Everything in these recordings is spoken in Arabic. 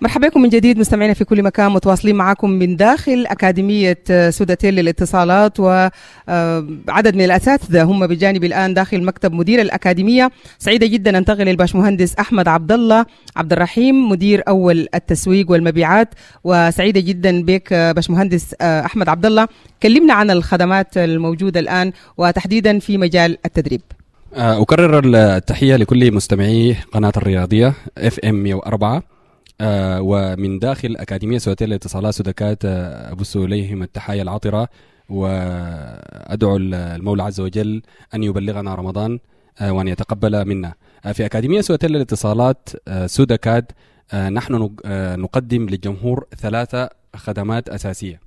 مرحبا بكم من جديد مستمعينا في كل مكان، متواصلين معكم من داخل أكاديمية سوداتيل للاتصالات، وعدد من الأساتذة هم بجانب الآن داخل مكتب مدير الأكاديمية. سعيدة جدا أنتقل للباشمهندس أحمد عبد الله عبد الرحيم مدير أول التسويق والمبيعات. وسعيدة جدا بك باشمهندس أحمد عبد الله، كلمنا عن الخدمات الموجودة الآن وتحديدا في مجال التدريب. أكرر التحية لكل مستمعي قناة الرياضية FM 104 ومن داخل أكاديمية سوداتيل للاتصالات سودكات. أبث إليهم التحايا العطرة وأدعو المولى عز وجل أن يبلغنا رمضان وأن يتقبل منا. في أكاديمية سوداتيل للاتصالات سودكات نحن نقدم للجمهور 3 خدمات أساسية.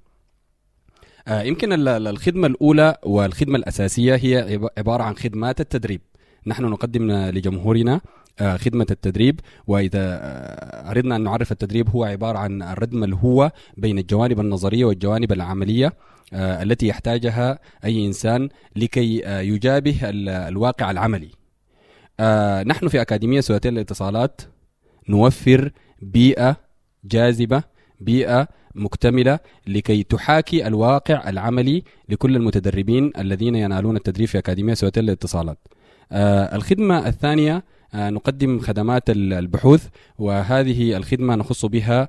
يمكن الخدمة الأولى والخدمة الأساسية هي عبارة عن خدمات التدريب. نحن نقدم لجمهورنا خدمة التدريب، وإذا أردنا أن نعرف التدريب هو عبارة عن الردم الهوة بين الجوانب النظرية والجوانب العملية التي يحتاجها أي إنسان لكي يجابه الواقع العملي. نحن في أكاديمية سوداتيل للاتصالات نوفر بيئة جاذبة، بيئة مكتملة لكي تحاكي الواقع العملي لكل المتدربين الذين ينالون التدريب في أكاديمية سوداتيل للاتصالات. الخدمة الثانية نقدم خدمات البحوث، وهذه الخدمة نخص بها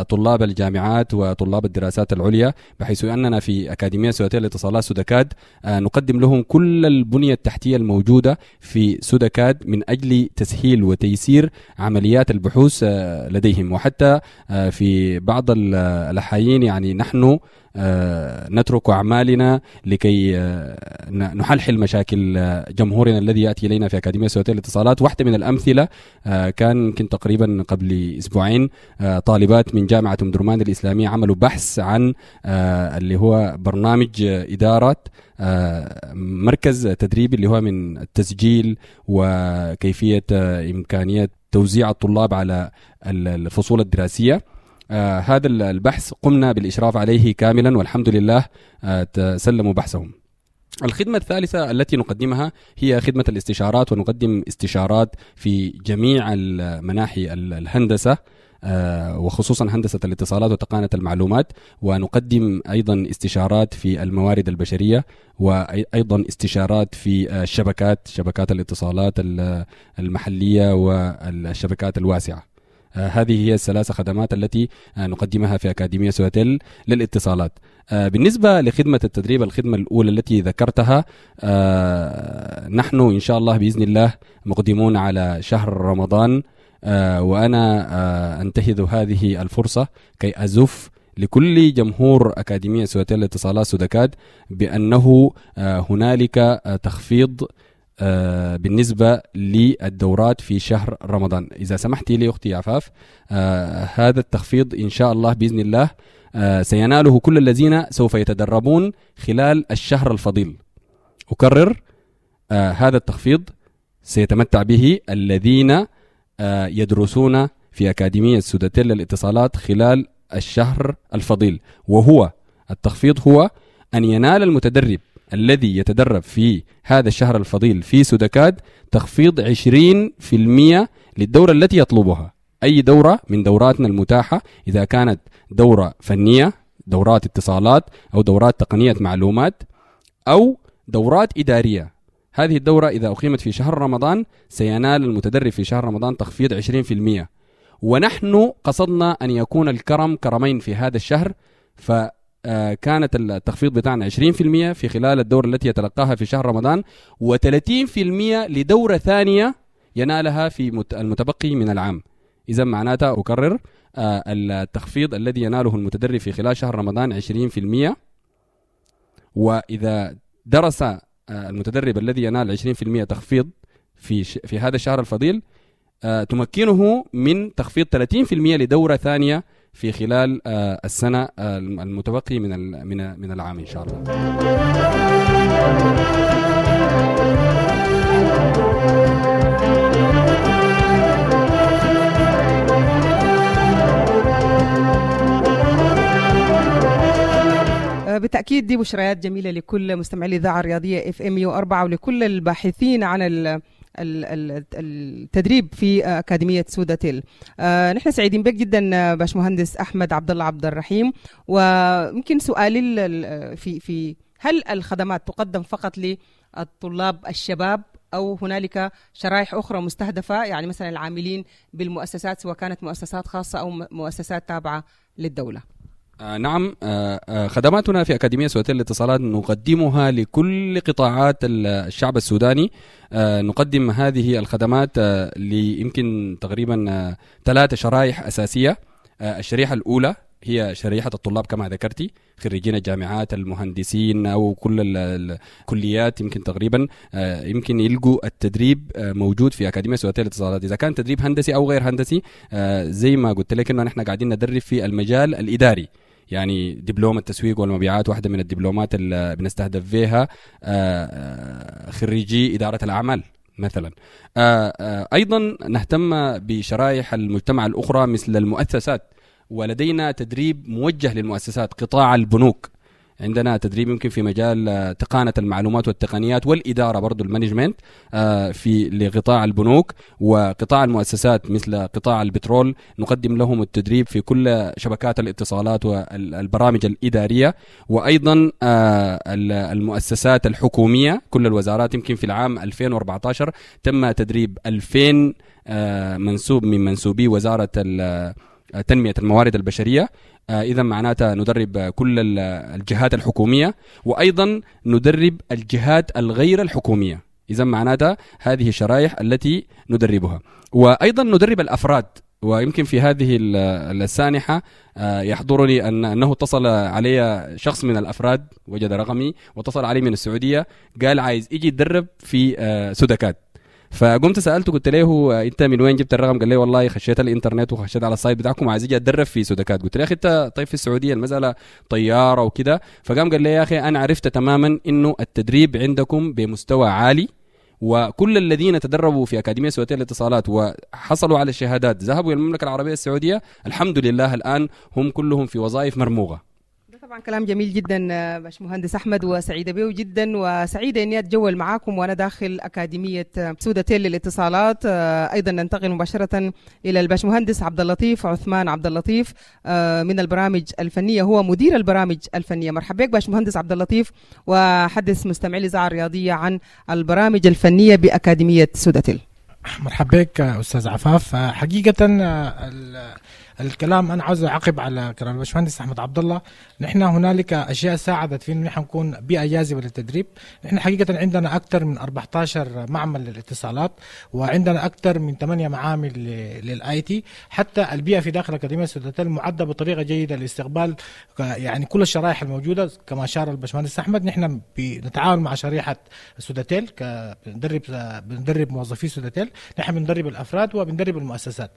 طلاب الجامعات وطلاب الدراسات العليا، بحيث أننا في أكاديمية سوداتيل للاتصالات سودكاد نقدم لهم كل البنية التحتية الموجودة في سودكاد من أجل تسهيل وتيسير عمليات البحوث لديهم. وحتى في بعض الأحيان يعني نحن نترك أعمالنا لكي نحلحل مشاكل جمهورنا الذي يأتي إلينا في أكاديمية سوداتيل للاتصالات. واحدة من الأمثلة كان يمكن تقريبا قبل أسبوعين طالبات من جامعة أم درمان الإسلامية عملوا بحث عن اللي هو برنامج إدارة مركز تدريبي اللي هو من التسجيل وكيفية إمكانية توزيع الطلاب على الفصول الدراسية. هذا البحث قمنا بالإشراف عليه كاملا، والحمد لله تسلموا بحثهم. الخدمة الثالثة التي نقدمها هي خدمة الاستشارات، ونقدم استشارات في جميع المناحي الهندسة وخصوصا هندسة الاتصالات وتقنية المعلومات، ونقدم أيضا استشارات في الموارد البشرية، وأيضا استشارات في شبكات الاتصالات المحلية والشبكات الواسعة. هذه هي ال3 خدمات التي نقدمها في أكاديمية سوداتيل للاتصالات. بالنسبة لخدمة التدريب، الخدمة الأولى التي ذكرتها، نحن إن شاء الله بإذن الله مقدمون على شهر رمضان، وأنا أنتهز هذه الفرصة كي أزف لكل جمهور أكاديمية سوداتيل للاتصالات سودكاد بأنه هنالك تخفيض بالنسبة للدورات في شهر رمضان. إذا سمحتي لي أختي عفاف، هذا التخفيض إن شاء الله بإذن الله سيناله كل الذين سوف يتدربون خلال الشهر الفضيل. أكرر، هذا التخفيض سيتمتع به الذين يدرسون في أكاديمية سوداتيل للاتصالات خلال الشهر الفضيل، وهو التخفيض هو أن ينال المتدرب الذي يتدرب في هذا الشهر الفضيل في سودكاد تخفيض 20% للدورة التي يطلبها. أي دورة من دوراتنا المتاحة، إذا كانت دورة فنية، دورات اتصالات، أو دورات تقنية معلومات، أو دورات إدارية، هذه الدورة إذا أقيمت في شهر رمضان سينال المتدرب في شهر رمضان تخفيض 20%. ونحن قصدنا أن يكون الكرم كرمين في هذا الشهر، كانت التخفيض بتاعنا 20% في خلال الدورة التي يتلقاها في شهر رمضان، و30% لدورة ثانية ينالها في المتبقي من العام. إذا معناتها أكرر، التخفيض الذي يناله المتدرب في خلال شهر رمضان 20%، وإذا درس المتدرب الذي ينال 20% تخفيض في هذا الشهر الفضيل تمكنه من تخفيض 30% لدورة ثانية في خلال السنة المتبقي من العام إن شاء الله. بالتأكيد دي بشريات جميلة لكل مستمعي الإذاعة الرياضية FM 104 ولكل الباحثين عن التدريب في أكاديمية سوداتيل. نحن سعيدين بك جدا باشمهندس أحمد عبد الله عبد الرحيم. ويمكن سؤالي في هل الخدمات تقدم فقط للطلاب الشباب أو هنالك شرائح أخرى مستهدفة، يعني مثلا العاملين بالمؤسسات سواء كانت مؤسسات خاصة أو مؤسسات تابعة للدولة؟ نعم، خدماتنا في أكاديمية سوداتيل للاتصالات نقدمها لكل قطاعات الشعب السوداني. نقدم هذه الخدمات يمكن تقريبا 3 شرائح أساسية. الشريحة الأولى هي شريحة الطلاب كما ذكرتي، خريجين الجامعات، المهندسين أو كل الكليات يمكن تقريبا يمكن يلقوا التدريب موجود في أكاديمية سوداتيل للاتصالات. إذا كان تدريب هندسي أو غير هندسي، زي ما قلت لك إنه نحن قاعدين ندرب في المجال الإداري، يعني دبلوم التسويق والمبيعات واحدة من الدبلومات اللي بنستهدف فيها خريجي إدارة الأعمال مثلا. أيضا نهتم بشرائح المجتمع الأخرى مثل المؤسسات، ولدينا تدريب موجه للمؤسسات. قطاع البنوك عندنا تدريب يمكن في مجال تقانة المعلومات والتقنيات والإدارة، برضو المانجمنت في لقطاع البنوك. وقطاع المؤسسات مثل قطاع البترول نقدم لهم التدريب في كل شبكات الاتصالات والبرامج الإدارية. وأيضا المؤسسات الحكومية كل الوزارات، يمكن في العام 2014 تم تدريب 2000 منسوب من منسوبي وزارة تنمية الموارد البشرية. إذا معناتها ندرب كل الجهات الحكومية، وأيضا ندرب الجهات الغير الحكومية. إذا معناتها هذه الشرائح التي ندربها. وأيضا ندرب الأفراد. ويمكن في هذه السانحة يحضرني أنه اتصل علي شخص من الأفراد، وجد رقمي واتصل علي من السعودية، قال عايز يجي يتدرب في سودكات. فقمت سالته قلت له انت من وين جبت الرقم؟ قال لي والله خشيت الانترنت وخشيت على السايت بتاعكم عايز اجي اتدرب في سودكات. قلت له يا اخي انت طيب في السعوديه المساله طياره وكده؟ فقام قال لي يا اخي انا عرفت تماما انه التدريب عندكم بمستوى عالي، وكل الذين تدربوا في أكاديمية سوداتيل للاتصالات وحصلوا على الشهادات ذهبوا إلى المملكة العربية السعودية الحمد لله الآن هم كلهم في وظائف مرموقة. طبعا كلام جميل جدا باشمهندس احمد، وسعيده به جدا، وسعيده اني اتجول معاكم وانا داخل اكاديميه سوداتيل للاتصالات. ايضا ننتقل مباشره الى الباشمهندس عبد اللطيف عثمان عبد اللطيف من البرامج الفنيه، هو مدير البرامج الفنيه. مرحبا بك باشمهندس عبد اللطيف، وحدث مستمعي الاذاعه الرياضيه عن البرامج الفنيه باكاديميه سوداتيل. مرحبا بك استاذ عفاف. حقيقه الكلام انا عاوز اعقب على كلام الباشمهندس احمد عبد الله. نحن هنالك اشياء ساعدت في انه نحن نكون بيئه جاذبه للتدريب. نحن حقيقه عندنا اكثر من 14 معمل للاتصالات، وعندنا اكثر من 8 معامل للاي تي. حتى البيئه في داخل اكاديميه سوداتيل معده بطريقه جيده لاستقبال يعني كل الشرائح الموجوده كما اشار الباشمهندس احمد. نحن بنتعاون مع شريحه سوداتيل بندرب موظفي سوداتيل، نحن بندرب الافراد وبندرب المؤسسات،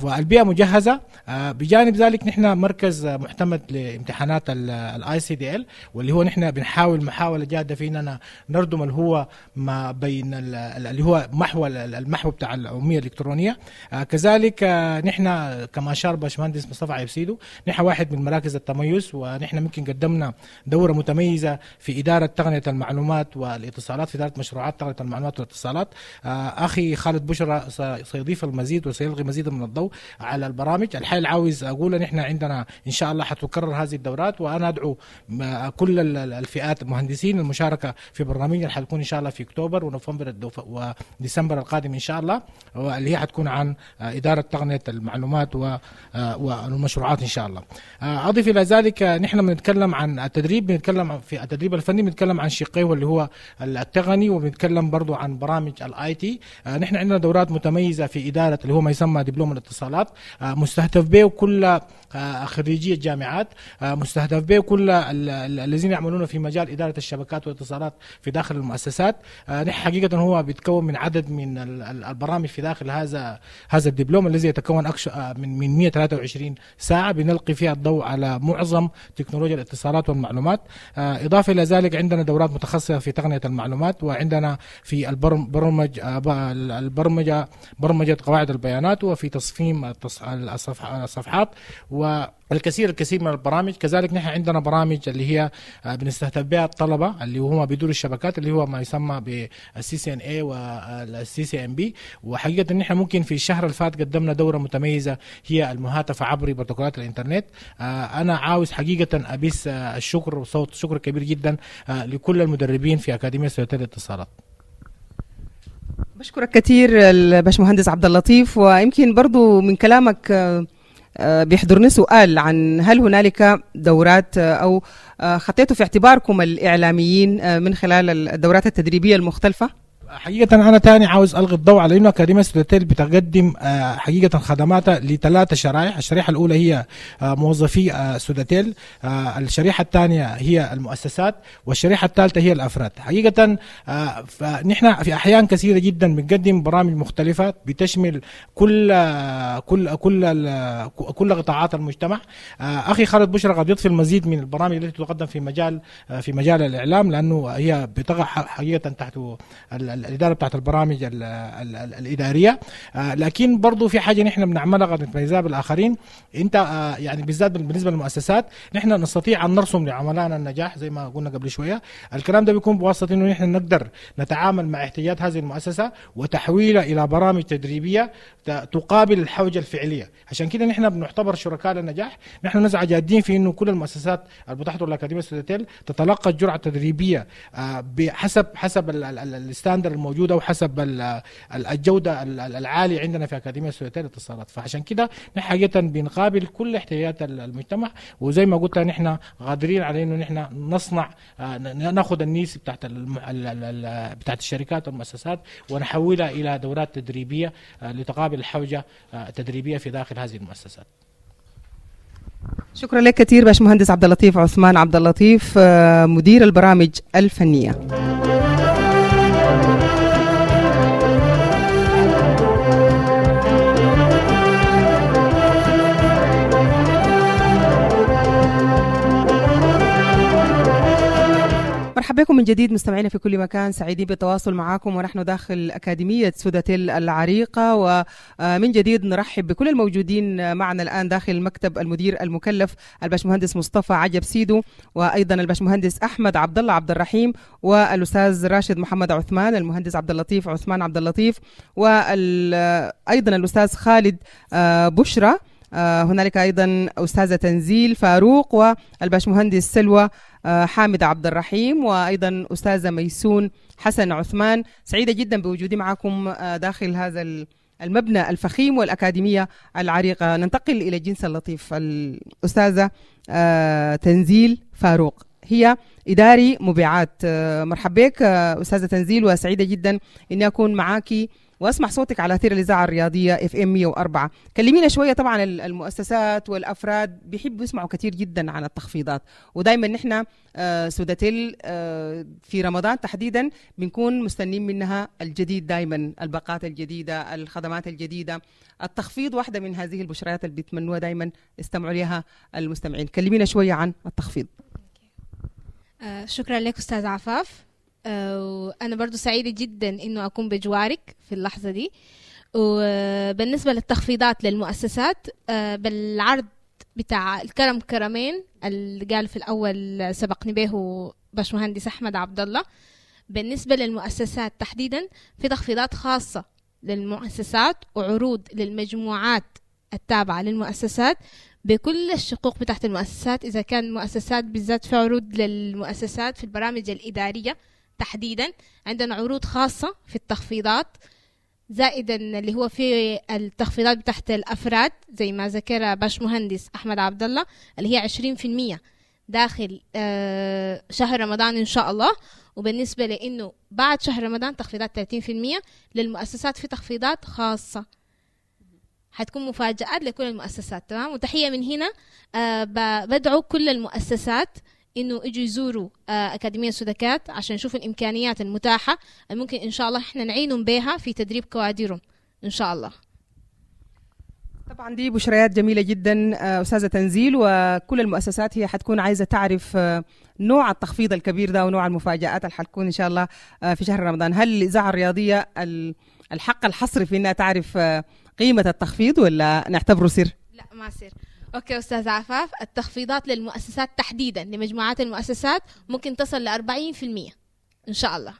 والبيئه مجهزه. بجانب ذلك نحن مركز معتمد لامتحانات الاي سي دي ال، واللي هو نحن بنحاول محاوله جاده في اننا نردم اللي هو ما بين اللي هو المحو بتاع الاميه الالكترونيه. كذلك نحن كما اشار باشمهندس مصطفى عيبسيدو نحن واحد من مراكز التميز، ونحن ممكن قدمنا دوره متميزه في اداره تقنيه المعلومات والاتصالات، في اداره مشروعات تقنيه المعلومات والاتصالات. اخي خالد بشرى سيضيف المزيد وسيلغي مزيدا من الضوء على البرامج. الحقيقة اللي عاوز اقول نحن عندنا ان شاء الله حتكرر هذه الدورات، وانا ادعو كل الفئات المهندسين المشاركه في برنامجنا اللي حتكون ان شاء الله في اكتوبر ونوفمبر وديسمبر القادم ان شاء الله، واللي هي حتكون عن اداره تقنيه المعلومات والمشروعات ان شاء الله. اضيف الى ذلك نحن بنتكلم عن التدريب، بنتكلم في التدريب الفني بنتكلم عن شقيه واللي هو التقني، وبنتكلم برضو عن برامج الاي تي. نحن عندنا دورات متميزه في اداره اللي هو ما يسمى دبلوم الاتصالات، مستهدف به كل خريجي الجامعات، مستهدف به كل الذين يعملون في مجال إدارة الشبكات والاتصالات في داخل المؤسسات. نحن حقيقة هو بيتكون من عدد من البرامج في داخل هذا الدبلوم الذي يتكون من 123 ساعة بنلقي فيها الضوء على معظم تكنولوجيا الاتصالات والمعلومات. إضافة إلى ذلك عندنا دورات متخصصة في تقنية المعلومات، وعندنا في برمجة قواعد البيانات، وفي تصميم صفحات والكثير من البرامج. كذلك نحن عندنا برامج اللي هي بنستهدف بها الطلبة اللي هم بيدوروا الشبكات اللي هو ما يسمى بالسي سي ان اي والسي سي ام بي. وحقيقة نحن ممكن في الشهر اللي فات قدمنا دورة متميزة هي المهاتفة عبر بروتوكولات الانترنت. أنا عاوز حقيقة أبث الشكر وصوت شكر كبير جدا لكل المدربين في أكاديمية سوداتيل للاتصالات. بشكرك كثير الباشمهندس عبد اللطيف. ويمكن برضو من كلامك بيحضرني سؤال عن هل هنالك دورات أو خطيتوا في اعتباركم الإعلاميين من خلال الدورات التدريبية المختلفة؟ حقيقة أنا تاني عاوز ألغي الضوء على إنه أكاديمية سوداتيل بتقدم حقيقة خدماتها ل3 شرائح. الشريحة الأولى هي موظفي سوداتيل، الشريحة الثانية هي المؤسسات، والشريحة الثالثة هي الأفراد. حقيقة نحن في أحيان كثيرة جدا بنقدم برامج مختلفة بتشمل كل قطاعات المجتمع. أخي خالد بشرى قد يضفي المزيد من البرامج التي تقدم في مجال الإعلام، لأنه هي بتقع حقيقة تحت الإدارة بتاعت البرامج الإدارية. لكن برضو في حاجة نحن بنعملها قد نتميزها بالآخرين. أنت يعني بالذات بالنسبة للمؤسسات نحن نستطيع أن نرسم لعملائنا النجاح زي ما قلنا قبل شوية. الكلام ده بيكون بواسطة إنه نحن نقدر نتعامل مع احتياجات هذه المؤسسة وتحويلها إلى برامج تدريبية تقابل الحوجة الفعلية. عشان كده نحن بنعتبر شركاء للنجاح. نحن نسعى جادين في إنه كل المؤسسات المتحدة لأكاديمية سوداتيل تتلقى الجرعة التدريبية حسب الستاندر الموجوده وحسب الجوده العاليه عندنا في اكاديميه سوداتيل للاتصالات. فعشان كده نحن حقيقه بنقابل كل احتياجات المجتمع، وزي ما قلت نحن قادرين على انه نحن نصنع ناخذ النيس بتاعت الشركات والمؤسسات ونحولها الى دورات تدريبيه لتقابل الحوجه التدريبيه في داخل هذه المؤسسات. شكرا لك كثير باشمهندس عبد اللطيف عثمان عبد اللطيف، مدير البرامج الفنيه. مرحبا بكم من جديد مستمعينا في كل مكان، سعيدين بالتواصل معكم ونحن داخل أكاديمية سوداتيل العريقة. ومن جديد نرحب بكل الموجودين معنا الآن داخل مكتب المدير المكلف الباشمهندس مصطفى عجب سيدو، وأيضا الباشمهندس أحمد عبد الله عبد الرحيم، والأستاذ راشد محمد عثمان، المهندس عبد اللطيف عثمان عبد اللطيف، وأيضا الأستاذ خالد بشرى. هنالك أيضا أستاذة تنزيل فاروق، والباشمهندس سلوى حامد عبد الرحيم، وأيضا أستاذة ميسون حسن عثمان. سعيدة جدا بوجودي معكم داخل هذا المبنى الفخيم والأكاديمية العريقة. ننتقل إلى الجنس اللطيف. الأستاذة تنزيل فاروق هي إداري مبيعات. مرحبا بك أستاذة تنزيل، وسعيدة جدا أني أكون معاكي واسمع صوتك على اثير الاذاعه الرياضيه اف ام 104. كلمينا شويه. طبعا المؤسسات والافراد بيحبوا يسمعوا كثير جدا عن التخفيضات، ودائما نحن سوداتيل في رمضان تحديدا بنكون مستنين منها الجديد، دائما الباقات الجديده، الخدمات الجديده. التخفيض واحده من هذه البشريات اللي بيتمنوها دائما يستمعوا لها المستمعين. كلمينا شويه عن التخفيض. شكرا لك استاذ عفاف. وأنا برضو سعيدة جدا إنه أكون بجوارك في اللحظة دي. وبالنسبة للتخفيضات للمؤسسات بالعرض بتاع الكرم كرمين اللي قال في الأول سبقني به باشمهندس أحمد عبد الله، بالنسبة للمؤسسات تحديدا في تخفيضات خاصة للمؤسسات وعروض للمجموعات التابعة للمؤسسات بكل الشقوق بتاعت المؤسسات. إذا كان مؤسسات بالذات في عروض للمؤسسات في البرامج الإدارية تحديدا عندنا عروض خاصة في التخفيضات، زائدا اللي هو في التخفيضات بتاعت الأفراد زي ما ذكر باشمهندس أحمد عبد الله اللي هي 20% داخل شهر رمضان إن شاء الله. وبالنسبة لأنه بعد شهر رمضان تخفيضات 30% للمؤسسات في تخفيضات خاصة حتكون مفاجآت لكل المؤسسات. تمام. وتحية من هنا بدعو كل المؤسسات إنه يجوا يزوروا أكاديمية سودكات عشان يشوفوا الإمكانيات المتاحة الممكن إن شاء الله إحنا نعينهم بها في تدريب كوادرهم إن شاء الله. طبعا دي بشريات جميلة جدا أستاذة تنزيل، وكل المؤسسات هي حتكون عايزة تعرف نوع التخفيض الكبير ده ونوع المفاجآت اللي حتكون إن شاء الله في شهر رمضان. هل الإذاعة الرياضية الحق الحصري في إنها تعرف قيمة التخفيض ولا نعتبره سر؟ لا ما يصير. اوكي استاذ عفاف، التخفيضات للمؤسسات تحديدا لمجموعات المؤسسات ممكن تصل ل 40% ان شاء الله.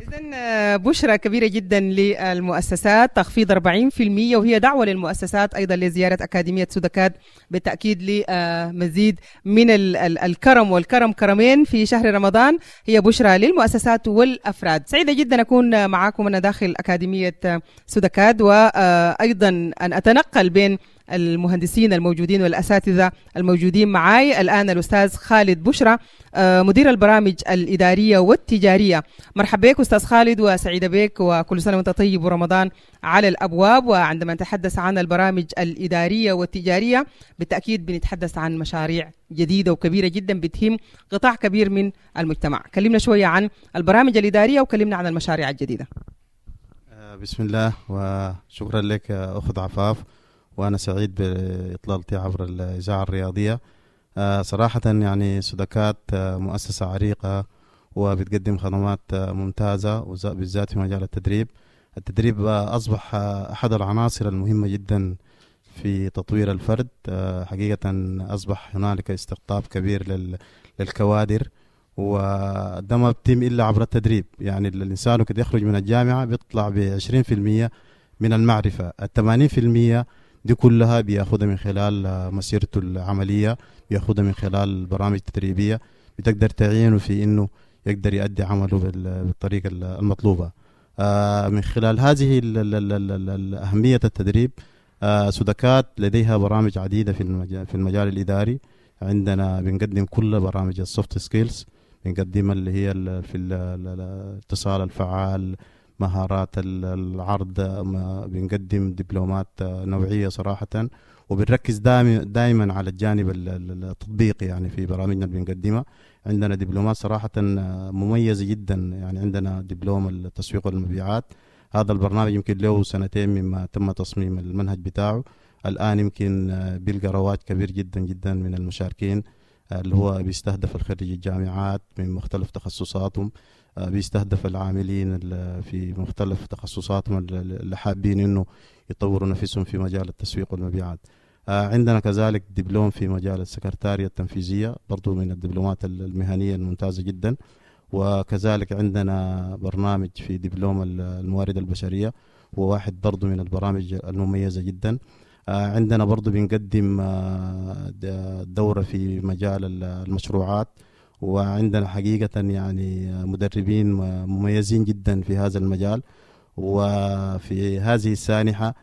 إذن بشرى كبيرة جدا للمؤسسات، تخفيض 40%، وهي دعوة للمؤسسات أيضا لزيارة أكاديمية سودكاد بالتأكيد لمزيد من الكرم، والكرم كرمين في شهر رمضان. هي بشرى للمؤسسات والأفراد. سعيدة جدا أكون معاكم أنا داخل أكاديمية سودكاد، وأيضا أن أتنقل بين المهندسين الموجودين والأساتذة الموجودين معي الآن. الأستاذ خالد بشرى مدير البرامج الإدارية والتجارية. مرحبا بك أستاذ خالد، وسعيدة بك، وكل سنة وأنت طيب ورمضان على الأبواب. وعندما نتحدث عن البرامج الإدارية والتجارية بالتأكيد بنتحدث عن مشاريع جديدة وكبيرة جدا بتهم قطاع كبير من المجتمع. كلمنا شوية عن البرامج الإدارية وكلمنا عن المشاريع الجديدة. بسم الله، وشكرا لك أخت عفاف، وأنا سعيد بإطلالتي عبر الإذاعة الرياضية. صراحة يعني سودكاد مؤسسة عريقة وبتقدم خدمات ممتازة، بالذات في مجال التدريب. التدريب أصبح أحد العناصر المهمة جدا في تطوير الفرد. حقيقة أصبح هنالك استقطاب كبير للكوادر، وده ما بتم إلا عبر التدريب. يعني الإنسان كده يخرج من الجامعة بيطلع ب20% من المعرفة، 80% دي كلها بياخدها من خلال مسيرته العملية، بياخدها من خلال البرامج التدريبية، بتقدر تعينه في إنه يقدر يؤدي عمله بالطريقة المطلوبة. من خلال هذه أهمية التدريب، سودكاد لديها برامج عديدة في المجال الإداري. عندنا بنقدم كل برامج السوفت سكيلز، بنقدم اللي هي في الاتصال الفعال، مهارات العرض، بنقدم دبلومات نوعية صراحة، وبنركز دائما على الجانب التطبيقي. يعني في برامجنا اللي بنقدمها عندنا دبلومات صراحة مميزة جدا. يعني عندنا دبلوم التسويق والمبيعات، هذا البرنامج يمكن له 2 مما تم تصميم المنهج بتاعه. الآن يمكن بيلقى رواج كبير جدا جدا من المشاركين، اللي هو بيستهدف الخريج الجامعات من مختلف تخصصاتهم، بيستهدف العاملين في مختلف تخصصاتهم اللي حابين انه يطوروا نفسهم في مجال التسويق والمبيعات. عندنا كذلك دبلوم في مجال السكرتارية التنفيذية، برضو من الدبلومات المهنية الممتازة جدا. وكذلك عندنا برنامج في دبلوم الموارد البشرية، وواحد برضو من البرامج المميزة جدا. عندنا برضو بنقدم دورة في مجال المشروعات، وعندنا حقيقة يعني مدربين مميزين جدا في هذا المجال. وفي هذه السانحة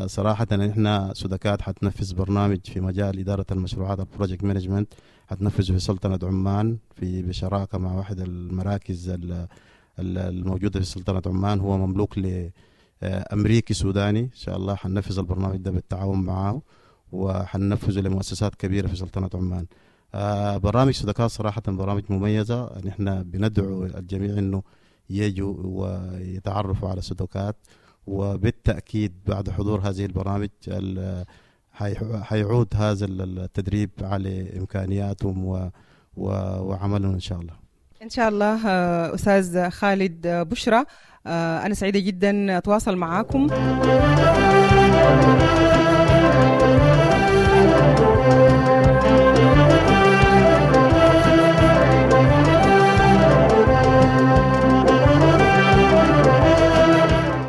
صراحة نحن سودكاد حتنفذ برنامج في مجال إدارة المشروعات، البروجكت مانجمنت، حتنفذه في سلطنة عمان بشراكة مع واحد المراكز الموجودة في سلطنة عمان، هو مملوك لأمريكي سوداني. إن شاء الله حننفذ البرنامج ده بالتعاون معه، وحننفذه لمؤسسات كبيرة في سلطنة عمان. برامج سودكاد صراحة برامج مميزة. نحن بندعو الجميع إنه يجوا ويتعرفوا على سودكاد، وبالتأكيد بعد حضور هذه البرامج حيعود هذا التدريب على إمكانياتهم وعملهم إن شاء الله. إن شاء الله. أستاذ خالد بشرى، أنا سعيدة جدا أتواصل معاكم.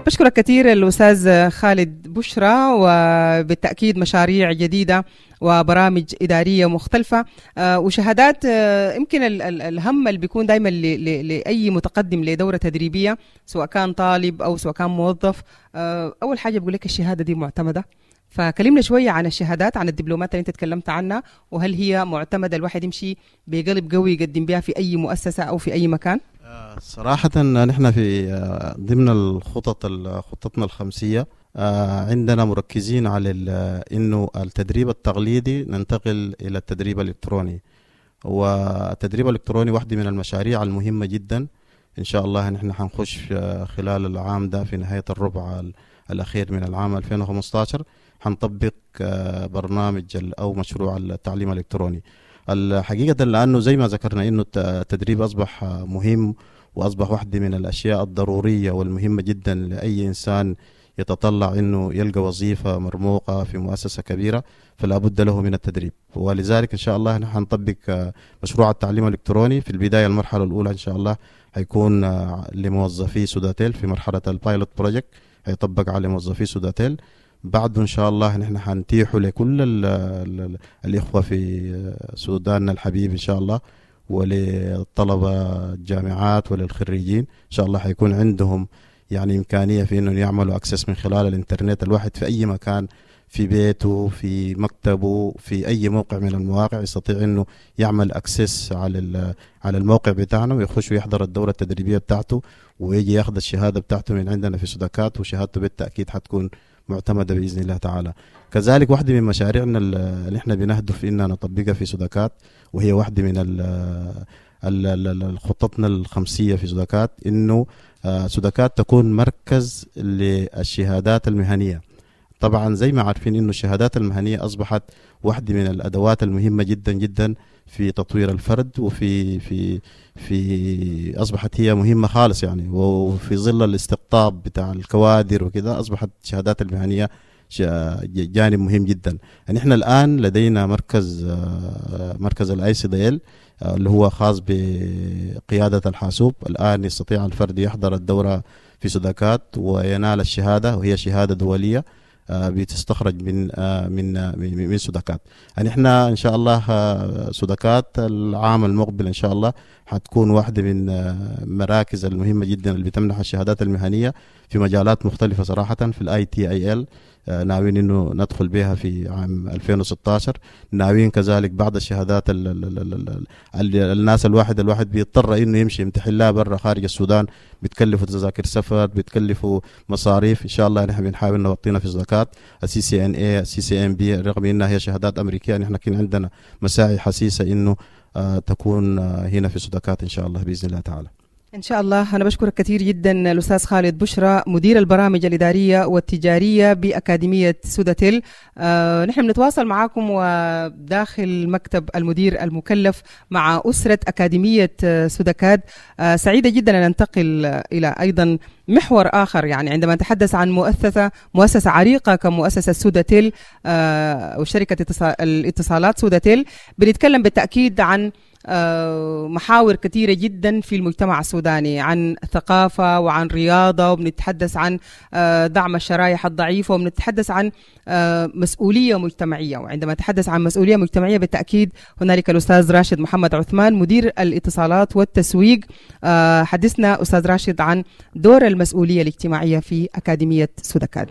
بشكرك كثير الأستاذ خالد بشرى، وبالتأكيد مشاريع جديدة وبرامج إدارية مختلفة وشهادات. يمكن الهم اللي بيكون دايما لأي متقدم لدورة تدريبية سواء كان طالب أو سواء كان موظف، أول حاجة بقول لك الشهادة دي معتمدة. فكلمنا شوية عن الشهادات، عن الدبلومات اللي انت تكلمت عنها، وهل هي معتمدة الواحد يمشي بقلب قوي يقدم بها في أي مؤسسة أو في أي مكان؟ صراحة نحن في ضمن خطتنا الخمسية عندنا مركزين على إنه التدريب التقليدي ننتقل إلى التدريب الإلكتروني. والتدريب الإلكتروني واحدة من المشاريع المهمة جدا. إن شاء الله نحن حنخش خلال العام ده في نهاية الربع الأخير من العام 2015 حنطبق برنامج أو مشروع التعليم الإلكتروني. الحقيقة لأنه زي ما ذكرنا إنه التدريب أصبح مهم، وأصبح واحدة من الأشياء الضرورية والمهمة جدا لأي إنسان يتطلع أنه يلقى وظيفة مرموقة في مؤسسة كبيرة فلا بد له من التدريب. ولذلك إن شاء الله نحن نطبق مشروع التعليم الإلكتروني. في البداية المرحلة الأولى إن شاء الله هيكون لموظفي سوداتيل في مرحلة البايلوت بروجكت، هيطبق على موظفي سوداتيل. بعد إن شاء الله نحن حنتيحه لكل الإخوة في سوداننا الحبيب إن شاء الله، وللطلبة الجامعات وللخريجين إن شاء الله حيكون عندهم يعني إمكانية في إنه يعملوا أكسس من خلال الإنترنت. الواحد في أي مكان، في بيته، في مكتبه، في أي موقع من المواقع يستطيع إنه يعمل أكسس على الموقع بتاعنا ويخش ويحضر الدورة التدريبية بتاعته ويجي ياخذ الشهادة بتاعته من عندنا في سوداكات، وشهادته بالتأكيد حتكون معتمدة بإذن الله تعالى. كذلك واحدة من مشاريعنا اللي احنا بنهدف إننا نطبقها في سوداكات، وهي واحدة من خطتنا الخمسية في سوداكات، إنه سوداكات تكون مركز للشهادات المهنية. طبعا زي ما عارفين إنه الشهادات المهنية أصبحت واحدة من الأدوات المهمة جدا جدا في تطوير الفرد، وفي في في أصبحت هي مهمة خالص يعني. وفي ظل الاستقطاب بتاع الكوادر وكذا أصبحت الشهادات المهنية جانب مهم جدا. يعني احنا الآن لدينا مركز الICDL اللي هو خاص بقيادة الحاسوب. الآن يستطيع الفرد يحضر الدورة في سوداكات وينال الشهادة، وهي شهادة دولية بتستخرج من سوداكات. يعني احنا ان شاء الله سوداكات العام المقبل ان شاء الله حتكون واحدة من مراكز المهمة جدا اللي بتمنح الشهادات المهنية في مجالات مختلفة صراحة. في الITIL ناويين انه ندخل بها في عام 2016. ناويين كذلك بعض الشهادات الناس الواحد بيضطر انه يمشي يمتحن لها برا خارج السودان، بتكلفوا تذاكر سفر، بتكلفوا مصاريف. ان شاء الله نحن بنحاول نوطينا في زكاة CCNA CCNB رغم انها هي شهادات امريكيه. نحن كان عندنا مساعي حسيسه انه تكون هنا في سوداكات ان شاء الله باذن الله تعالى. إن شاء الله. أنا بشكرك كثير جدا الأستاذ خالد بشرى، مدير البرامج الإدارية والتجارية بأكاديمية سوداتيل. نحن بنتواصل معكم وداخل مكتب المدير المكلف مع أسرة أكاديمية سوداكات. سعيدة جدا أن ننتقل إلى أيضا محور آخر، يعني عندما نتحدث عن مؤسسة عريقة كمؤسسة سوداتيل وشركة الاتصالات سوداتيل، بنتكلم بالتأكيد عن محاور كثيرة جدا في المجتمع السوداني، عن ثقافة وعن رياضة، وبنتحدث عن دعم الشرائح الضعيفة، وبنتحدث عن مسؤولية مجتمعية. وعندما نتحدث عن مسؤولية مجتمعية بالتأكيد هنالك الأستاذ راشد محمد عثمان مدير الاتصالات والتسويق. حدثنا أستاذ راشد عن دور المسؤولية الاجتماعية في أكاديمية سوداكات.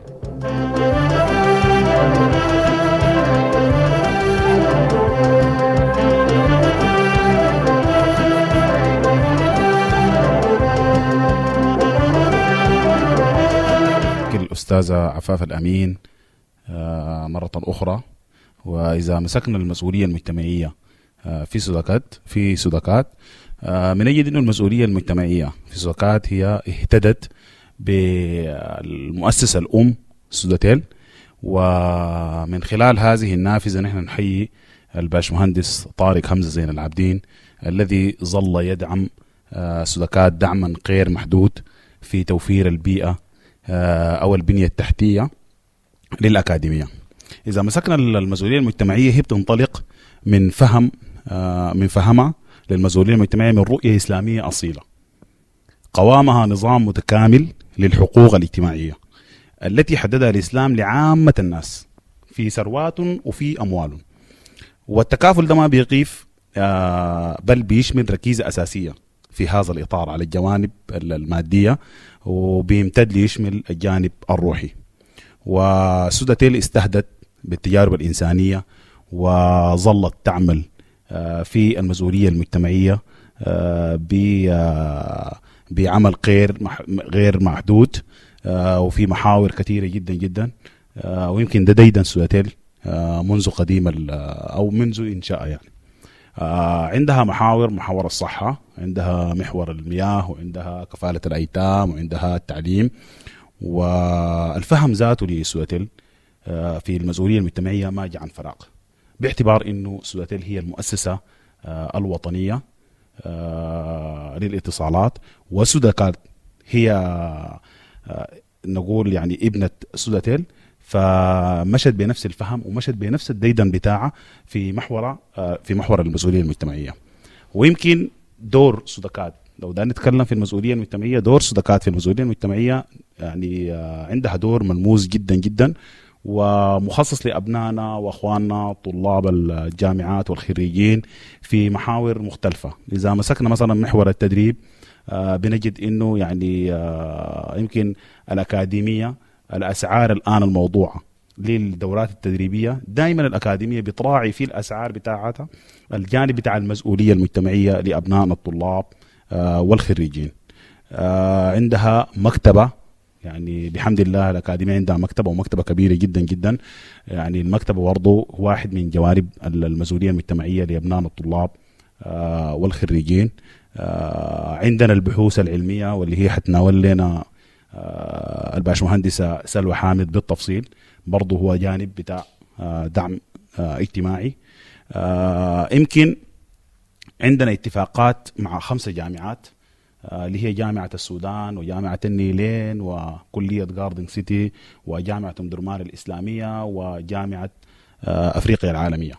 الأستاذة عفاف الأمين مرة أخرى. وإذا مسكنا المسؤولية المجتمعية في سوداكات بنجد أن المسؤولية المجتمعية في سوداكات هي اهتدت بالمؤسسة الأم سوداتيل، ومن خلال هذه النافذة نحن نحيي الباشمهندس طارق حمزة زين العابدين الذي ظل يدعم سوداكات دعما غير محدود في توفير البيئة أو البنية التحتية للأكاديمية. إذا مسكنا المسؤولية المجتمعية هي بتنطلق من فهمها للمسؤولية المجتمعية من رؤية إسلامية أصيلة قوامها نظام متكامل للحقوق الاجتماعية التي حددها الإسلام لعامة الناس في ثروات وفي أموال. والتكافل ده ما بيقيف بل بيشمل ركيزة أساسية في هذا الإطار على الجوانب المادية، وبيمتد ليشمل الجانب الروحي. وسوداتيل استهدت بالتجارب الإنسانية وظلت تعمل في المسؤولية المجتمعية بعمل غير محدود وفي محاور كثيرة جدا جدا. ويمكن ده ديدن سوداتيل منذ قديم أو منذ إنشاء يعني. عندها محاور الصحة، عندها محور المياه، وعندها كفالة الأيتام، وعندها التعليم. والفهم ذاته لسوداتيل في المسؤولية المجتمعية ما جاء عن فراغ، باعتبار أنه سوداتيل هي المؤسسة الوطنية للاتصالات، وسوداكات هي نقول يعني ابنة سوداتيل، فمشت بنفس الفهم ومشت بنفس الديدن بتاعها في محور المسؤولية المجتمعية. ويمكن دور سودكات، لو ده نتكلم في المسؤولية المجتمعية، دور سودكات في المسؤولية المجتمعية يعني عندها دور ملموس جدا جدا ومخصص لأبنائنا وأخواننا طلاب الجامعات والخريجين في محاور مختلفة. إذا مسكنا مثلا محور التدريب بنجد إنه يعني يمكن الأكاديمية الأسعار الآن الموضوعة للدورات التدريبية دائما الأكاديمية بتراعي في الأسعار بتاعتها الجانب بتاع المسؤولية المجتمعية لأبنائنا الطلاب والخريجين. عندها مكتبة، يعني بحمد الله الأكاديمية عندها مكتبة ومكتبة كبيرة جدا جدا. يعني المكتبة برضو واحد من جوانب المسؤولية المجتمعية لأبنائنا الطلاب والخريجين. عندنا البحوث العلمية واللي هي حتناول لنا الباشمهندسة سلوى حامد بالتفصيل، برضو هو جانب بتاع دعم اجتماعي. يمكن عندنا اتفاقات مع 5 جامعات اللي هي جامعة السودان وجامعة النيلين وكلية جاردن سيتي وجامعة أم درمان الإسلامية وجامعة أفريقيا العالمية.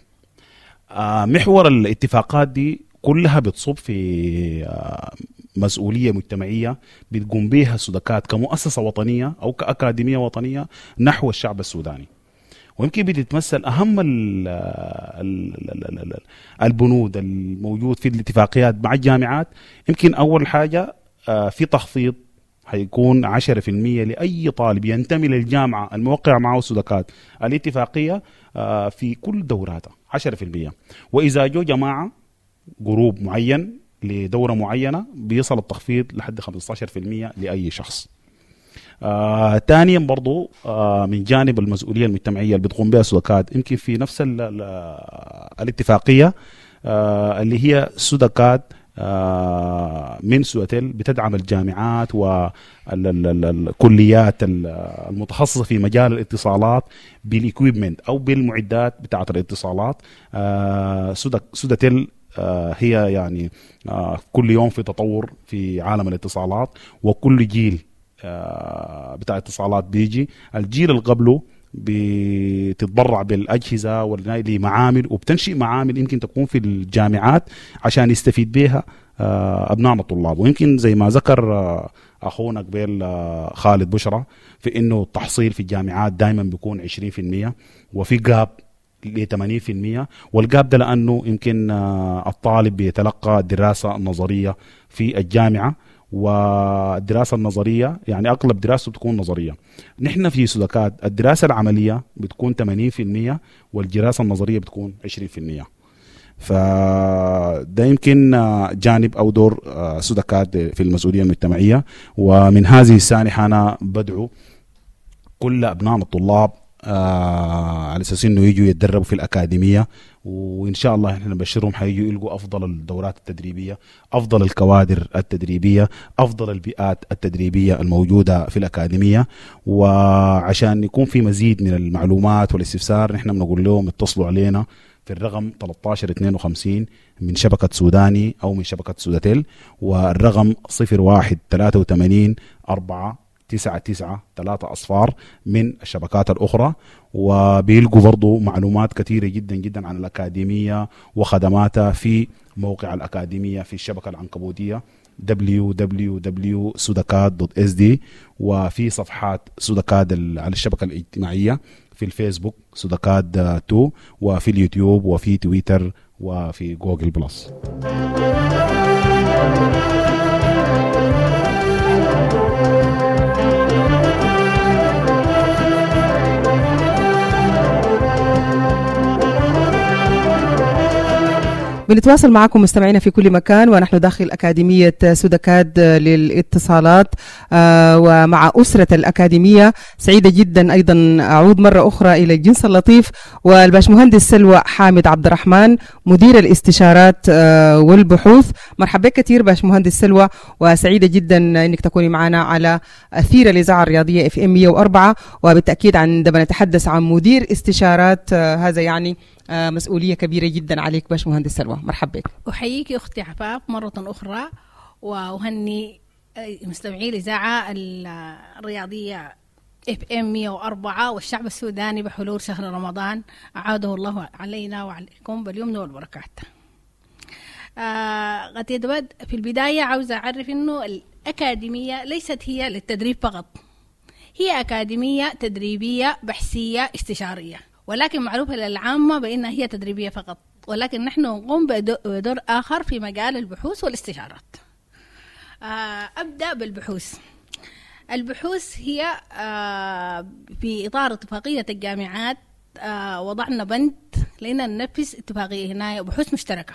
محور الاتفاقات دي كلها بتصب في مسؤولية مجتمعية بتقوم بها سودكات كمؤسسة وطنية أو كأكاديمية وطنية نحو الشعب السوداني. ويمكن بتتمثل أهم البنود الموجود في الاتفاقيات مع الجامعات. يمكن أول حاجة في تخفيض هيكون 10% لأي طالب ينتمي للجامعة الموقع معه سودكات الاتفاقية في كل دوراتها 10%. وإذا جو جماعة جروب معين لدورة معينة بيصل التخفيض لحد 15% لأي شخص. ثانيا برضو من جانب المسؤولية المجتمعية اللي بتقوم بها سودكات يمكن في نفس الاتفاقية اللي هي سودكات من سوداتيل بتدعم الجامعات والكليات المتخصصة في مجال الاتصالات بالإكويبمنت أو بالمعدات بتاعة الاتصالات. سوداتيل هي يعني كل يوم في تطور في عالم الاتصالات، وكل جيل بتاع اتصالات بيجي الجيل اللي قبله بتتبرع بالأجهزة لمعامل وبتنشئ معامل يمكن تكون في الجامعات عشان يستفيد بها أبنائنا الطلاب. ويمكن زي ما ذكر أخونا قبل خالد بشرى في إنه التحصيل في الجامعات دائما بيكون 20% وفي جاب ل 80%. والجاب ده لأنه يمكن الطالب بيتلقى دراسة نظرية في الجامعة، والدراسة النظرية يعني أغلب دراسته بتكون نظرية. نحن في سودكات الدراسة العملية بتكون 80% والدراسة النظرية بتكون 20%. فده يمكن جانب أو دور سودكات في المسؤولية المجتمعية. ومن هذه السانحة أنا بدعو كل أبناء الطلاب على أساس إنه يجوا يتدربوا في الأكاديمية، وإن شاء الله إحنا نبشرهم حيجوا يلقوا أفضل الدورات التدريبية، أفضل الكوادر التدريبية، أفضل البيئات التدريبية الموجودة في الأكاديمية. وعشان يكون في مزيد من المعلومات والاستفسار نحن بنقول لهم اتصلوا علينا في الرقم 1352 من شبكة سوداني أو من شبكة سوداتيل، والرقم 0183 499 من الشبكات الأخرى. وبيلقوا برضو معلومات كثيرة جدا جدا عن الأكاديمية وخدماتها في موقع الأكاديمية في الشبكة العنكبوتية www.sudakat.sd، وفي صفحات سودكات على الشبكة الاجتماعية في الفيسبوك سودكات 2، وفي اليوتيوب وفي تويتر وفي جوجل بلس. بنتواصل معكم مستمعينا في كل مكان ونحن داخل أكاديمية سودكات للاتصالات ومع أسرة الأكاديمية. سعيدة جدا أيضا أعود مرة أخرى إلى الجنس اللطيف والباشمهندس سلوى حامد عبد الرحمن مدير الاستشارات والبحوث. مرحبا كثير باشمهندس سلوى، وسعيدة جدا أنك تكوني معنا على أثير الإذاعة الرياضية FM 104. وبالتأكيد عندما نتحدث عن مدير استشارات هذا يعني مسؤولية كبيرة جدا عليك باشمهندس سلوى. مرحبا بك. أحييك أختي عفاف مرة أخرى، وأهني مستمعي الإذاعة الرياضية FM 104 والشعب السوداني بحلول شهر رمضان أعاده الله علينا وعليكم باليمن والبركات. قد يتبدأ في البداية عاوز أعرف إنه الأكاديمية ليست هي للتدريب فقط، هي أكاديمية تدريبية بحثية استشارية، ولكن معروفة للعامة بأنها هي تدريبية فقط، ولكن نحن نقوم بدور آخر في مجال البحوث والاستشارات. أبدأ بالبحوث. البحوث هي في إطار اتفاقية الجامعات وضعنا بند لأننا ننفذ اتفاقية هنا بحوث مشتركة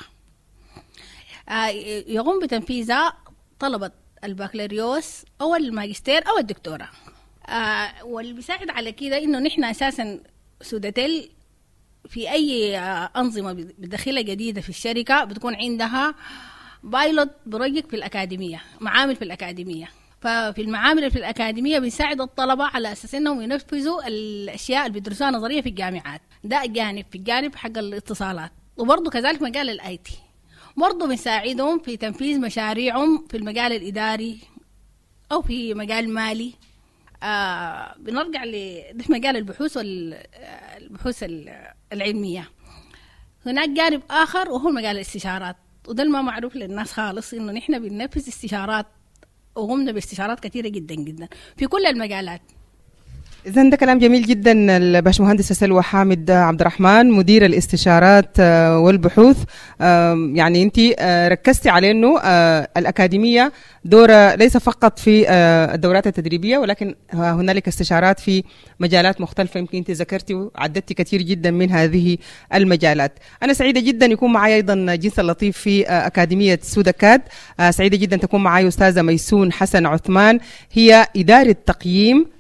يقوم بتنفيذها طلبة البكالوريوس أو الماجستير أو الدكتوراه. واللي بيساعد على كده إنه نحن أساسا سوداتيل في أي أنظمة بدخلها جديدة في الشركة بتكون عندها بايلوت بروجكت في الأكاديمية، معامل في الأكاديمية. ففي المعامل في الأكاديمية بنساعد الطلبة على أساس إنهم ينفذوا الأشياء اللي بيدرسوها نظرية في الجامعات. ده جانب في الجانب حق الاتصالات، وبرضه كذلك مجال الآي تي برضه بنساعدهم في تنفيذ مشاريعهم في المجال الإداري أو في مجال مالي. بنرجع في مجال البحوث والبحوث العلمية. هناك جانب آخر وهو مجال الاستشارات، وده ما معروف للناس خالص إنه نحن بننفذ استشارات وقمنا باستشارات كثيرة جدا جدا في كل المجالات. إذن ده كلام جميل جدا. الباشمهندسة سلوى حامد عبد الرحمن مدير الاستشارات والبحوث، يعني أنت ركزتي على أنه الأكاديمية دورة ليس فقط في الدورات التدريبية، ولكن هنالك استشارات في مجالات مختلفة. يمكن أنت ذكرتي وعددتي كثير جدا من هذه المجالات. أنا سعيدة جدا يكون معي أيضا جنس اللطيف في أكاديمية سودكاد. سعيدة جدا تكون معي أستاذة ميسون حسن عثمان، هي إدارة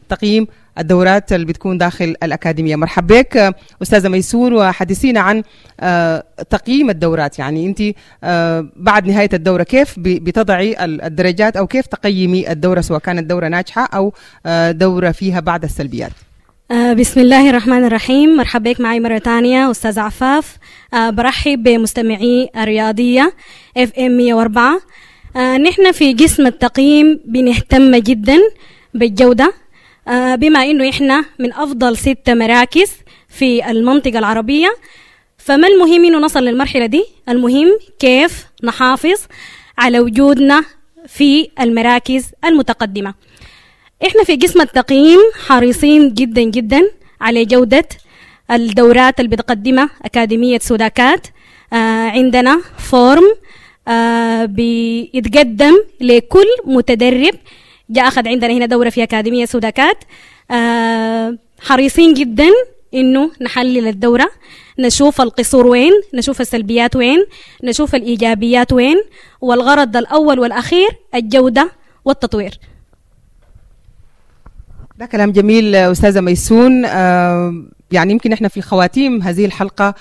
تقييم الدورات اللي بتكون داخل الأكاديمية. مرحبا بك أستاذة ميسون، وحدثينا عن تقييم الدورات. يعني أنت بعد نهاية الدورة كيف بتضعي الدرجات أو كيف تقيمي الدورة، سواء كانت دورة ناجحة أو دورة فيها بعض السلبيات؟ بسم الله الرحمن الرحيم. مرحبا بك معي مرة تانية أستاذ عفاف. برحب بمستمعي الرياضية FM 104. نحن في قسم التقييم بنهتم جدا بالجودة، بما إنه إحنا من أفضل 6 مراكز في المنطقة العربية. فما المهم إنه نصل للمرحلة دي؟ المهم كيف نحافظ على وجودنا في المراكز المتقدمة. إحنا في قسم التقييم حريصين جدا جدا على جودة الدورات اللي بتقدمها أكاديمية سوداكات. عندنا فورم بيتقدم لكل متدرب جاء أخذ عندنا هنا دورة في أكاديمية سوداكات. حريصين جدا إنه نحلل الدورة، نشوف القصور وين، نشوف السلبيات وين، نشوف الإيجابيات وين، والغرض الأول والأخير الجودة والتطوير. ده كلام جميل أستاذة ميسون. يعني يمكن احنا في خواتيم هذه الحلقة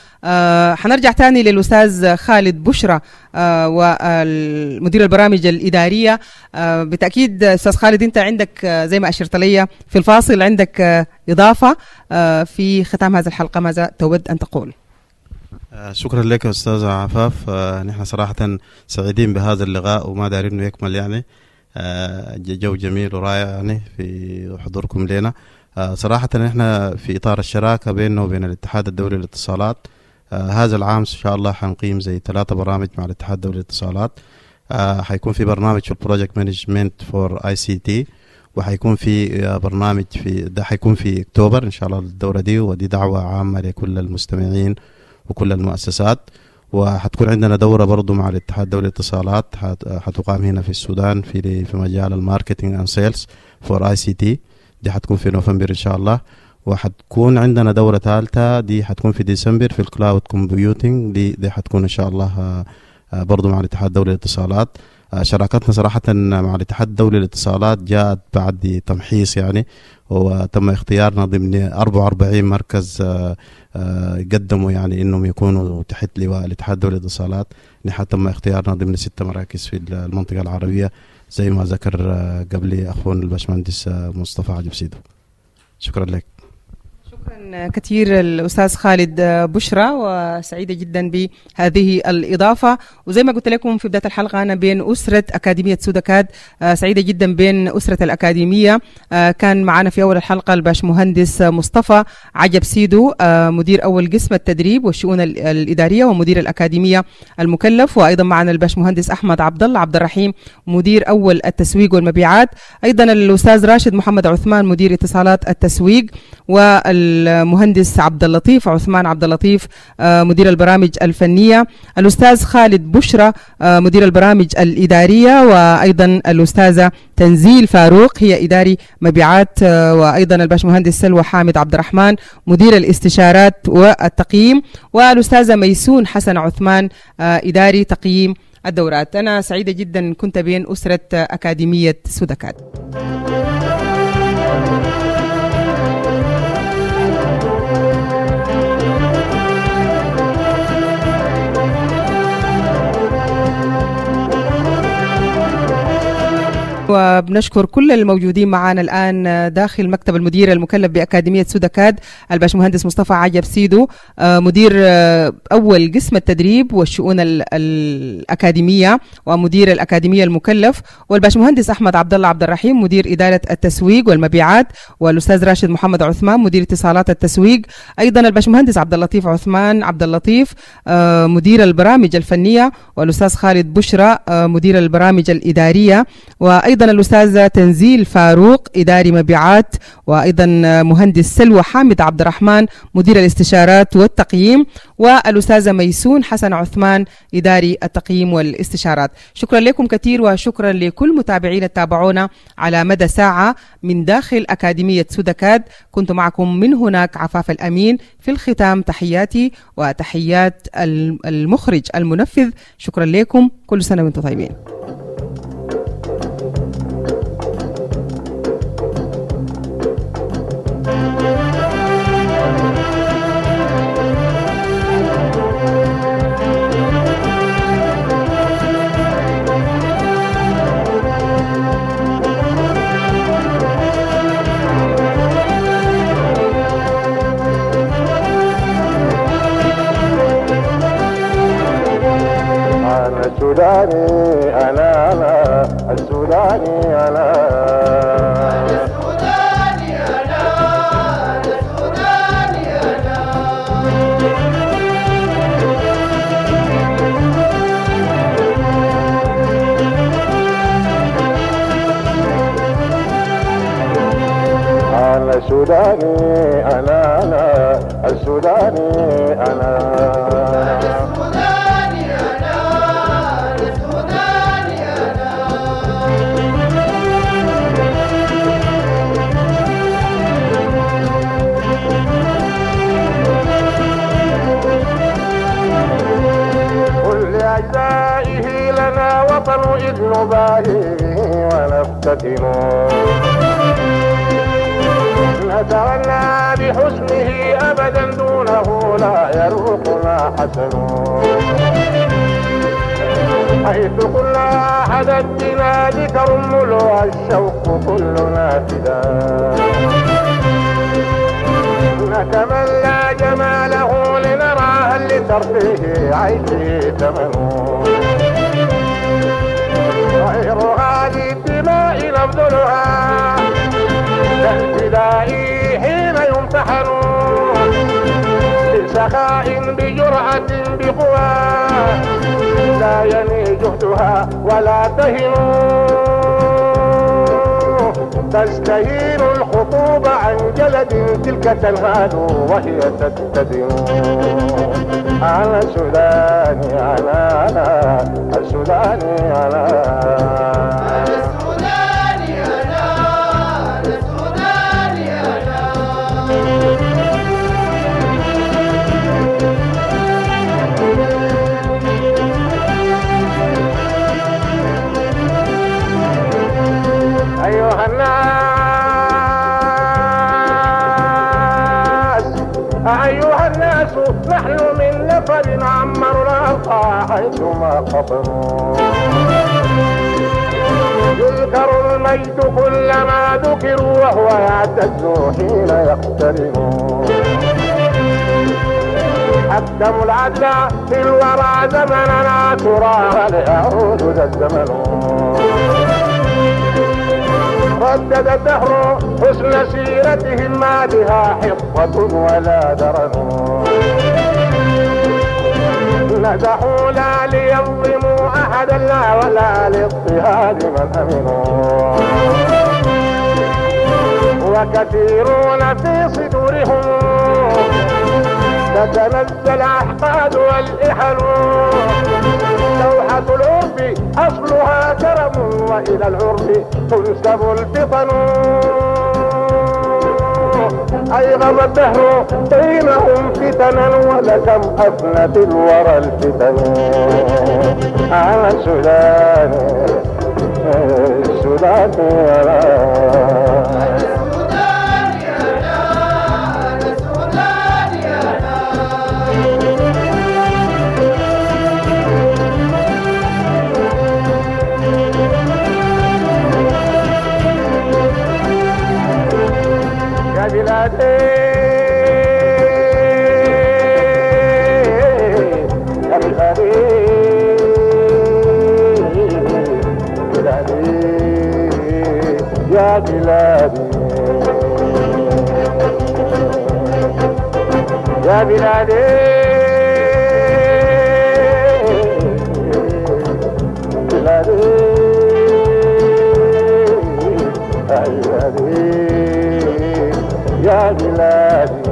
حنرجع تاني للأستاذ خالد بشرى ومدير البرامج الإدارية. بالتأكيد أستاذ خالد أنت عندك زي ما أشرت لي في الفاصل عندك إضافة في ختام هذه الحلقة، ماذا تود أن تقول؟ شكرا لك أستاذ عفاف. نحن صراحة سعيدين بهذا اللقاء وما دارين إنه يكمل، يعني جو جميل ورائع يعني في حضوركم لنا. صراحة نحن في إطار الشراكة بيننا وبين الاتحاد الدولي للاتصالات. هذا العام إن شاء الله حنقيم زي 3 برامج مع الاتحاد الدولي للاتصالات. حيكون في برنامج في البروجكت مانجمنت فور ICT، وحيكون في برنامج ده حيكون في أكتوبر إن شاء الله الدورة دي، ودي دعوة عامة لكل المستمعين وكل المؤسسات. وحتكون عندنا دورة برضو مع الاتحاد الدولي للاتصالات حتقام هنا في السودان في مجال الماركتينج اند سيلز فور ICT، دي حتكون في نوفمبر إن شاء الله. وحتكون عندنا دورة ثالثة دي حتكون في ديسمبر في الكلاود كومبيوتينج، دي حتكون إن شاء الله برضو مع الاتحاد الدولي للاتصالات. شراكتنا صراحة مع الاتحاد الدولي للاتصالات جاءت بعد تمحيص يعني، وتم اختيارنا ضمن 44 مركز قدموا يعني انهم يكونوا تحت لواء الاتحاد الدولي للاتصالات. نحن تم اختيارنا ضمن 6 مراكز في المنطقة العربية زي ما ذكر قبل اخونا الباشمهندس مصطفى عجب سيدو. شكرا لك. شكرا كثير الأستاذ خالد بشرى، وسعيدة جدا بهذه الإضافة. وزي ما قلت لكم في بداية الحلقة أنا بين أسرة أكاديمية سودكاد، سعيدة جدا بين أسرة الأكاديمية. كان معنا في أول الحلقة الباشمهندس مصطفى عجب سيدو، مدير أول قسم التدريب والشؤون الإدارية ومدير الأكاديمية المكلف، وأيضا معنا الباشمهندس أحمد عبد الرحيم مدير أول التسويق والمبيعات، أيضا الأستاذ راشد محمد عثمان مدير اتصالات التسويق، والمهندس عبد اللطيف مدير البرامج الفنية، الأستاذ خالد بشرى مدير البرامج الإدارية، وأيضا الأستاذة تنزيل فاروق هي إداري مبيعات، وأيضا الباشمهندس سلوى حامد عبد الرحمن مدير الاستشارات والتقييم، والأستاذة ميسون حسن عثمان إداري تقييم الدورات. أنا سعيدة جدا كنت بين أسرة أكاديمية سودكاد. وبنشكر كل الموجودين معنا الآن داخل مكتب المدير المكلف بأكاديمية سودكاد، الباشمهندس مصطفى عجب سيدو مدير أول قسم التدريب والشؤون الأكاديمية ومدير الأكاديمية المكلف، والباشمهندس أحمد عبد الرحيم مدير إدارة التسويق والمبيعات، والأستاذ راشد محمد عثمان مدير اتصالات التسويق، أيضا الباشمهندس عبد اللطيف مدير البرامج الفنية، والأستاذ خالد بشرى مدير البرامج الإدارية، وأيضا الأستاذة تنزيل فاروق إداري مبيعات، وأيضا مهندس سلوى حامد عبد الرحمن مدير الاستشارات والتقييم، والأستاذة ميسون حسن عثمان إداري التقييم والاستشارات. شكرا لكم كثير، وشكرا لكل متابعين تابعونا على مدى ساعة من داخل أكاديمية سودكاد. كنت معكم من هناك عفاف الأمين. في الختام تحياتي وتحيات المخرج المنفذ. شكرا لكم، كل سنة وانتم طيبين. السوداني أنا السوداني أنا السوداني أنا السوداني أنا السوداني أنا السوداني أنا إذ نباهي ونفتتن نتغنى بحسنه أبدا دونه لا يروقنا حسن حيث كنا حدت بنادك رملها الشوق كلنا فداء نتمنى جماله لنرى هل لترفيه عيشه ثمن غير هذه الدماء نبذلها كالفداء حين يمتحن بسخاء بجرأة بقوى لا يني جهدها ولا تهن تستهين الخطوب عن جلد تلك تنهال وهي تتدن. أنا السوداني أنا السوداني أنا السوداني أنا السوداني أنا أيها الناس نحن من نفر عمرنا القاع حيثما قطروا يذكر المجد كلما ذكروا وهو يعتز حين يقترن حكموا العدل في الورى زمننا ترى هل يعود ذا الزمن ردد الدهر حسن سيرتهم ما بها حفظة ولا درن نزحوا لا ليظلموا أحدا لا ولا لاضطهاد من أمنوا وكثيرون في صدورهم تتنزل أحقاد والإحن لوحة العرب أصلها كرم وإلى العرب تنسب الفطن أيغم الدهر بينهم فتنا ولكم أفنت الورى الفتن على السودان السودان يا بلادي يا بلادي بلادي يا بلادي يا بلادي بلادي يا بلادي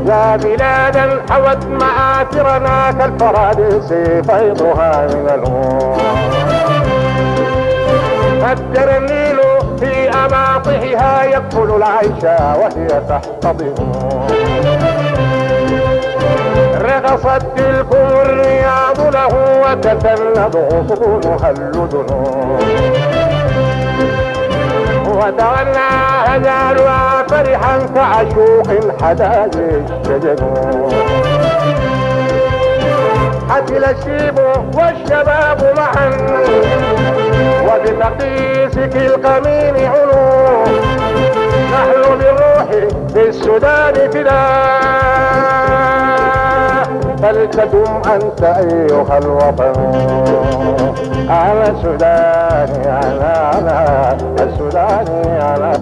يا بلادا حوت مآثرنا كالفرادس فيضها من الهون فجر النيل في أماطحها يكفل العيش وهي تحتضن رقصت تلكم الرياض له وتتند غصونها اللدن وتغنى هزالها فرحا كعشوق حداد الشجن حفل الشيب والشباب معا وبتقيسك القمين علو نحن بالروح في السودان فداء فلتدم أنت أيها الوطن على السودان على السودان على